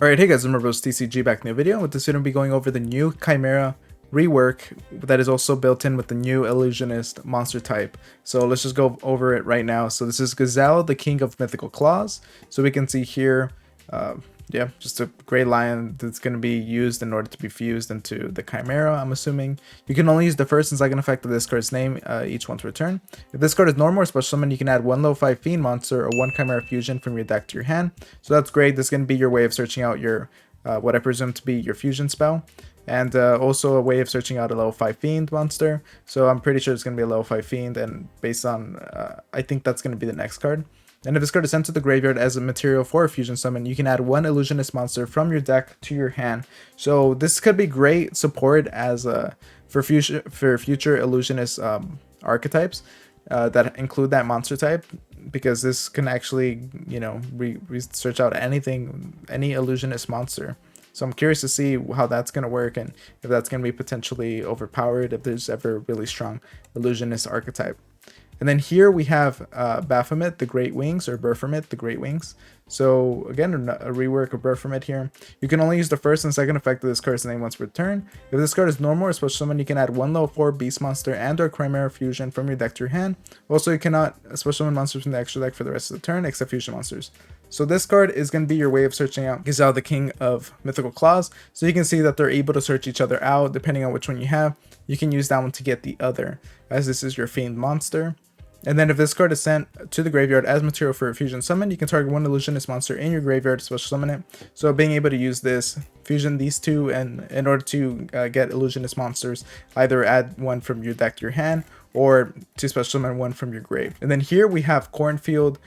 Alright, hey guys, remember it's TCG back in the video. With this video, I'll be going over the new Chimera rework that is also built in with the new Illusionist Monster Type. So let's just go over it right now. So this is Gazelle, the King of Mythical Claws. So we can see here, yeah, just a gray lion that's going to be used in order to be fused into the Chimera, I'm assuming. You can only use the first and second effect of this card's name each once return. If this card is normal or special summon, you can add one level 5 Fiend monster or one Chimera fusion from your deck to your hand. So that's great. This is going to be your way of searching out your, what I presume to be your fusion spell. And also a way of searching out a level 5 Fiend monster. So I'm pretty sure it's going to be a level 5 Fiend, and based on, I think that's going to be the next card. And if this card is sent to the graveyard as a material for a fusion summon, you can add one Illusionist monster from your deck to your hand. So this could be great support as for future Illusionist archetypes that include that monster type, because this can actually, you know, search out any Illusionist monster. So I'm curious to see how that's going to work, and if that's going to be potentially overpowered if there's ever a really strong Illusionist archetype. And then here we have Baphomet, the Great Wings, or Baphomet, the Great Wings. So again, a rework of Baphomet here. You can only use the first and second effect of this card's name once per turn. If this card is normal or special summon, you can add one level 4 Beast monster and or Chimera fusion from your deck to your hand. Also, you cannot special summon monsters from the extra deck for the rest of the turn, except fusion monsters. So this card is going to be your way of searching out Gazelle, the King of Mythical Claws. So you can see that they're able to search each other out depending on which one you have. You can use that one to get the other, as this is your Fiend monster. And then if this card is sent to the graveyard as material for a fusion summon, you can target one Illusionist monster in your graveyard to special summon it. So being able to use this, fusion these two, and in order to get Illusionist monsters, either add one from your deck to your hand, or to special summon one from your grave. And then here we have Cornfield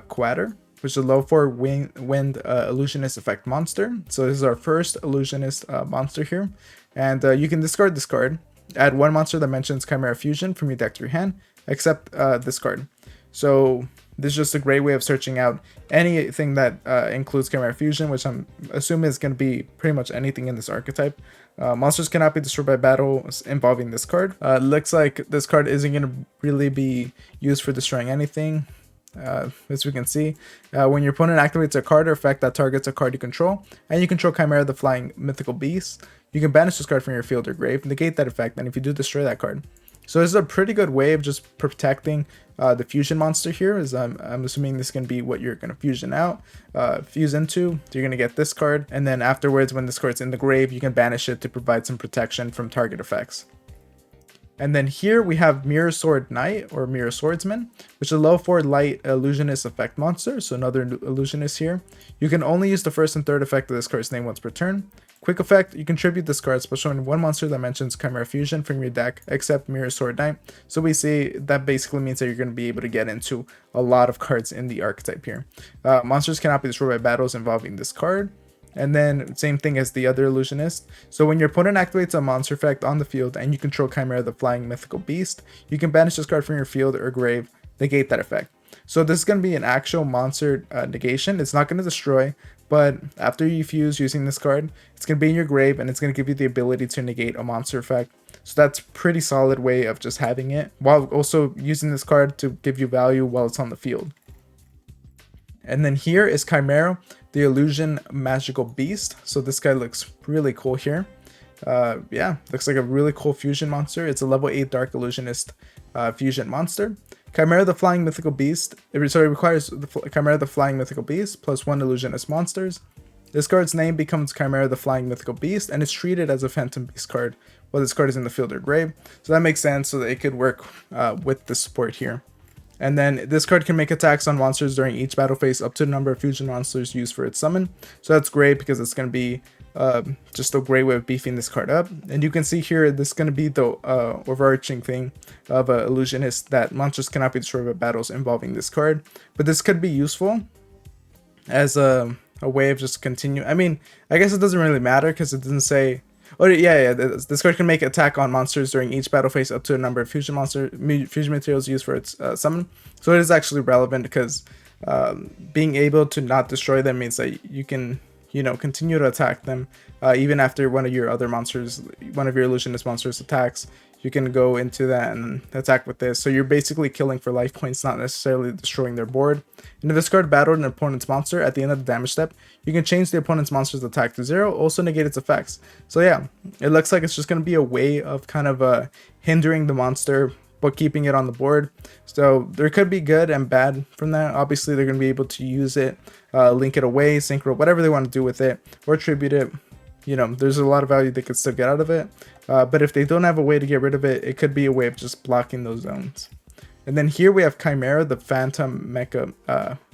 Quatter, which is a low 4 wind Illusionist effect monster. So this is our first Illusionist monster here. And you can discard this card, add one monster that mentions Chimera Fusion from your deck to your hand, except this card. So this is just a great way of searching out anything that includes Chimera Fusion, which I'm assuming is going to be pretty much anything in this archetype. Monsters cannot be destroyed by battles involving this card. Looks like this card isn't going to really be used for destroying anything. As we can see, when your opponent activates a card or effect that targets a card you control, and you control Chimera the Flying Mythical Beast, you can banish this card from your field or grave, negate that effect, and if you do, destroy that card. So this is a pretty good way of just protecting the fusion monster here, as I'm assuming this is going to be what you're going to fusion out, fuse into. So you're going to get this card, and then afterwards, when this card's in the grave, you can banish it to provide some protection from target effects. And then here we have Mirror Sword Knight, or Mirror Swordsman, which is a low 4 light Illusionist effect monster, so another Illusionist here. You can only use the first and third effect of this card's name once per turn. Quick effect, you contribute this card by showing one monster that mentions Chimera Fusion from your deck, except Mirror Sword Knight. So we see that basically means that you're going to be able to get into a lot of cards in the archetype here. Monsters cannot be destroyed by battles involving this card. And then same thing as the other Illusionist. So when your opponent activates a monster effect on the field and you control Chimera the Flying Mythical Beast, you can banish this card from your field or grave, negate that effect. So this is going to be an actual monster negation. It's not going to destroy, but after you fuse using this card, it's going to be in your grave and it's going to give you the ability to negate a monster effect. So that's a pretty solid way of just having it, while also using this card to give you value while it's on the field. And then here is Chimera, the Illusion Magical Beast. So this guy looks really cool here. Yeah, looks like a really cool fusion monster. It's a level 8 Dark Illusionist fusion monster. Chimera the Flying Mythical Beast. It requires Chimera the Flying Mythical Beast plus 1 Illusionist monsters. This card's name becomes Chimera the Flying Mythical Beast, and is treated as a Phantom Beast card while this card is in the field or grave. So that makes sense, so that it could work with the support here. And then this card can make attacks on monsters during each battle phase up to the number of fusion monsters used for its summon. So that's great because it's going to be just a great way of beefing this card up. And you can see here, this is going to be the overarching thing of an Illusionist, that monsters cannot be destroyed by battles involving this card. But this could be useful as a way of just continue. I mean, I guess it doesn't really matter because it doesn't say. Oh yeah, this card can make attack on monsters during each battle phase up to a number of fusion materials used for its summon. So it is actually relevant because being able to not destroy them means that you can, you know, continue to attack them even after one of your other monsters, one of your Illusionist monsters attacks. you can go into that and attack with this. So you're basically killing for life points, not necessarily destroying their board. And if this card battled an opponent's monster at the end of the damage step, you can change the opponent's monster's attack to 0, also negate its effects. So yeah, it looks like it's just going to be a way of kind of hindering the monster but keeping it on the board. So there could be good and bad from that. Obviously they're going to be able to use it, link it away, synchro, whatever they want to do with it, or tribute it. You know, there's a lot of value they could still get out of it. But if they don't have a way to get rid of it, it could be a way of just blocking those zones. And then here we have Chimera, the Phantom Mecha,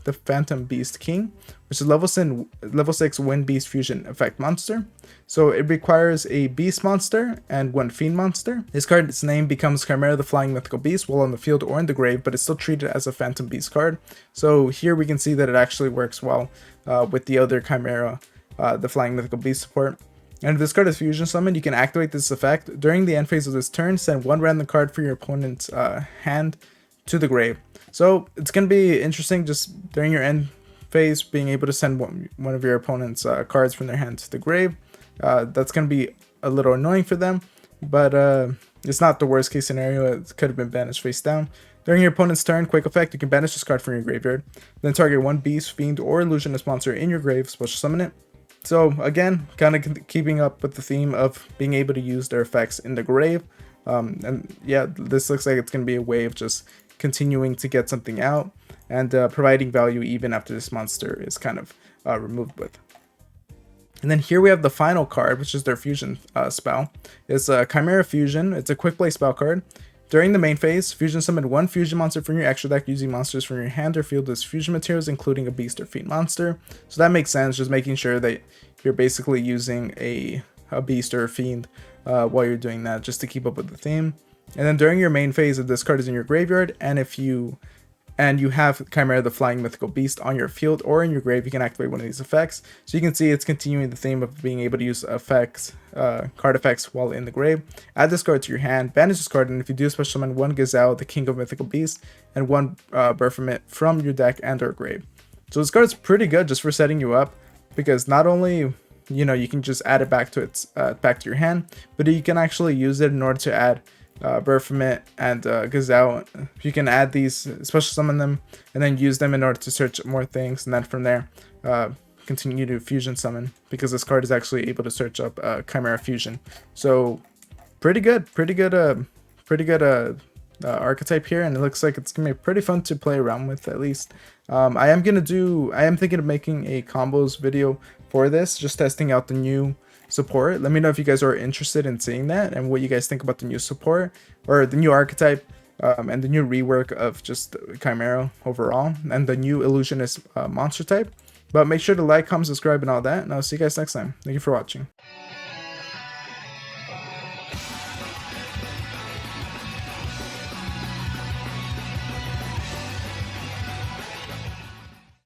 the Phantom Beast King, which is level 6 Wind Beast Fusion effect monster. So it requires a Beast monster and 1 Fiend monster. This card's name becomes Chimera, the Flying Mythical Beast, while on the field or in the grave, but it's still treated as a Phantom Beast card. So here we can see that it actually works well with the other Chimera, the Flying Mythical Beast support. And if this card is fusion summoned, you can activate this effect. During the end phase of this turn, send 1 random card from your opponent's hand to the grave. So it's going to be interesting just during your end phase being able to send one of your opponent's cards from their hand to the grave. That's going to be a little annoying for them, but it's not the worst case scenario. It could have been banished face down. During your opponent's turn, quick effect, you can banish this card from your graveyard. Then target 1 beast, fiend, or illusionist monster in your grave, special summon it. So again, kind of keeping up with the theme of being able to use their effects in the grave. And yeah, this looks like it's going to be a way of just continuing to get something out and providing value even after this monster is kind of removed with. And then here we have the final card, which is their fusion spell. It's a Chimera Fusion. It's a quick play spell card. During the main phase, fusion summon 1 fusion monster from your extra deck using monsters from your hand or field as fusion materials, including a beast or fiend monster. So that makes sense, just making sure that you're basically using a beast or a fiend while you're doing that, just to keep up with the theme. And then during your main phase, if this card is in your graveyard, and you have Chimera, the Flying Mythical Beast, on your field or in your grave, you can activate one of these effects. So you can see it's continuing the theme of being able to use effects, card effects while in the grave. Add this card to your hand, banish this card, and if you do, special summon 1 Gazelle, the King of Mythical Beasts, and 1 Baphomet from your deck and or grave. So this card is pretty good just for setting you up, because not only, you know, you can just add it back to your hand, but you can actually use it in order to add Baphomet and Gazelle. You can add these, special summon them, and then use them in order to search more things, and then from there continue to fusion summon, because this card is actually able to search up Chimera Fusion. So pretty good archetype here, and it looks like it's gonna be pretty fun to play around with. At least I am thinking of making a combos video for this, just testing out the new support. Let me know if you guys are interested in seeing that and what you guys think about the new support or the new archetype, and the new rework of just Chimera overall, and the new Illusionist Monster Type. But make sure to like, comment, subscribe, and all that, and I'll see you guys next time. Thank you for watching.